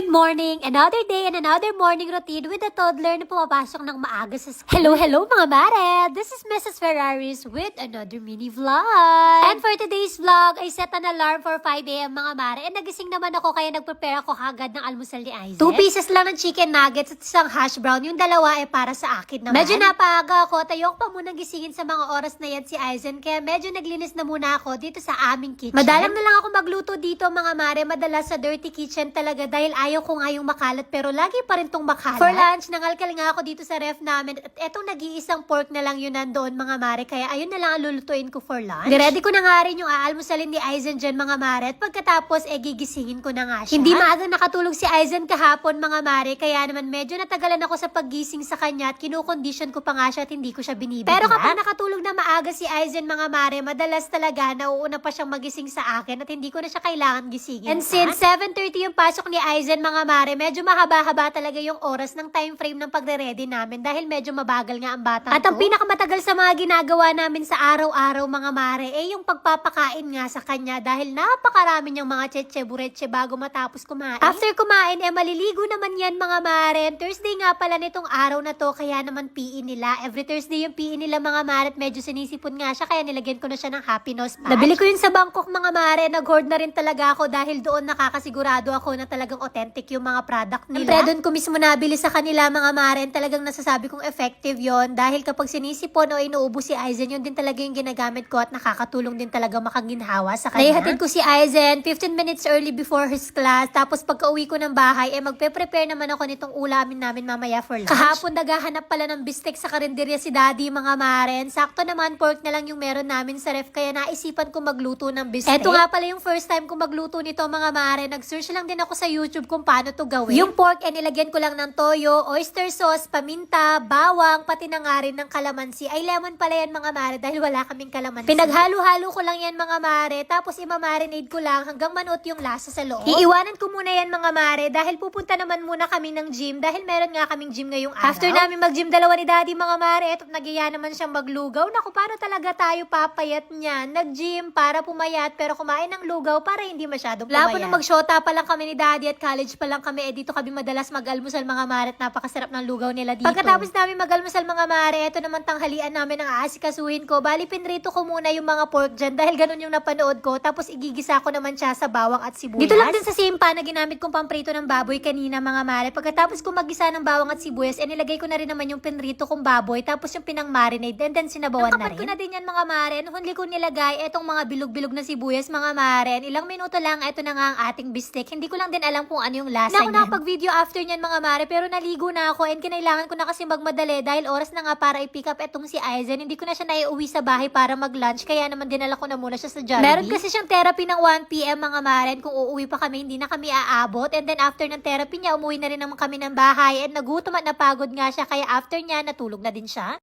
Good morning! Another day and another morning routine with a toddler na pumapasok ng maaga sa school. Hello mga mare! This is Mrs. Ferraris with another mini vlog. And for today's vlog, I set an alarm for 5 a.m. mga mare. And nagising naman ako kaya nagprepare ako agad ng almusal ni Isaac. 2 pieces lang ng chicken nuggets at isang hash brown. Yung dalawa ay para sa akin naman. Medyo napaaga ako. Tayo ko pa munang gisingin sa mga oras na yan si Isaac. Kaya medyo naglinis na muna ako dito sa aming kitchen. Madalang na lang ako magluto dito mga mare. Madalas sa dirty kitchen talaga dahil ayaw ko nga yung makalat pero lagi pa rin tong makalat. For lunch, nangalkal nga ako dito sa ref namin at etong nag-iisang pork na lang yun nandoon mga mare kaya ayun na lang ang lulutuin ko for lunch. Ready ko na nga rin yung aalmusalin ni Aizen dyan mga mare at pagkatapos gigisingin ko na nga siya. Hindi maagang nakatulog si Aizen kahapon mga mare kaya naman medyo natagalan ako sa paggising sa kanya at kinukondisyon ko pa nga siya at hindi ko siya binibigyan. Pero kapag nakatulog na maaga si Aizen mga mare, madalas talaga nauuna pa siyang magising sa akin at hindi ko na siya kailangan gisingin. And since 7:30 yung pasok ni Aizen mga mare, medyo mahaba-haba talaga yung oras ng time frame ng pagre-ready namin dahil medyo mabagal nga ang bata. At ang pinakamatagal sa mga ginagawa namin sa araw-araw mga mare yung pagpapakain nga sa kanya dahil napakarami niyang mga cheche-bureche bago matapos kumain. After kumain maliligo naman yan mga mare. Thursday nga pala nitong araw na to kaya naman PE nila. Every Thursday yung PE nila mga mare at medyo sinisipon nga siya kaya nilagyan ko na siya ng happy nose patch. Nabili ko yun sa Bangkok mga mare. Nag-hoard na rin talaga ako dahil doon nakakasigurado ako na talagang authentic yung mga product nila. Siyempre, doon ko mismo nabili sa kanila mga mare, talagang nasasabi kong effective yon dahil kapag sinisipon o inuubo si Aizen, yun din talaga yung ginagamit ko at nakakatulong din talaga makaginhawa sa kanya. Naihatid ko si Aizen 15 minutes early before his class, tapos pagka-uwi ko ng bahay, magpe-prepare naman ako nitong ulamin namin mamaya for lunch. Kahapon naghahanap pala ng bistek sa karinderya si Daddy mga mare. Sakto naman pork na lang yung meron namin sa ref, kaya naisipan ko magluto ng bistek. Eto nga pala yung first time ko magluto nito mga mare. Nag-search lang din ako sa YouTube kung paano to gawin. Yung pork nilagyan ko lang ng toyo, oyster sauce, paminta, bawang, pati na nga rin ng kalamansi. Ay lemon pala yan mga mare dahil wala kaming kalamansi. Pinaghalo-halo ko lang yan mga mare, tapos imamarinate ko lang hanggang manuot yung lasa sa loob. Iiwanan ko muna yan mga mare dahil pupunta naman muna kami ng gym dahil meron nga kaming gym ngayong araw. After namin mag-gym dalawa ni Daddy mga mare, eto nagyaya naman siyang maglugaw. Naku, paano talaga tayo papayat niyan? Nag-gym para pumayat pero kumain ng lugaw para hindi masyadong pumayat. Lapo nung mag-shota pa lang kami ni Daddy at college pa lang kami, dito kami madalas mag-almusal mga mare at napakasarap ng lugaw nila dito. Pagkatapos namin mag-almusal mga mare, eto naman tanghalian namin ang aasikasuhin ko. Bali, pinrito ko muna yung mga pork dyan dahil ganun yung napanood ko. Tapos igigisa ko naman siya sa bawang at sibuyas. Dito lang din sa same pan na ginamit kong pamprito ng baboy kanina mga mare. Pagkatapos ko magisa ng bawang at sibuyas, nilagay ko na rin naman yung pinrito kong baboy tapos yung pinang-marinade and then sinabawan na rin. Ko na din yan mga mare. Huli ko nilagay etong mga bilog-bilog na sibuyas mga mare. Ilang minuto lang, eto na nga ang ating bistek. Hindi ko lang din alam kung ano yung lasa niyan. Nakapag-video after niyan mga mare, pero naligo na ako and kinailangan ko na kasi magmadali dahil oras na nga para i-pick up etong si Aizen. Hindi ko na siya naiuwi sa bahay para mag-lunch kaya naman dinala ko na muna siya sa Jollibee. Meron kasi siyang therapy ng 1 p.m. mga mare. Kung uuwi pa kami, hindi na kami aabot. And then after ng therapy niya, umuwi na rin naman kami ng bahay and nagutom at napagod nga siya kaya after niya, natulog na din siya.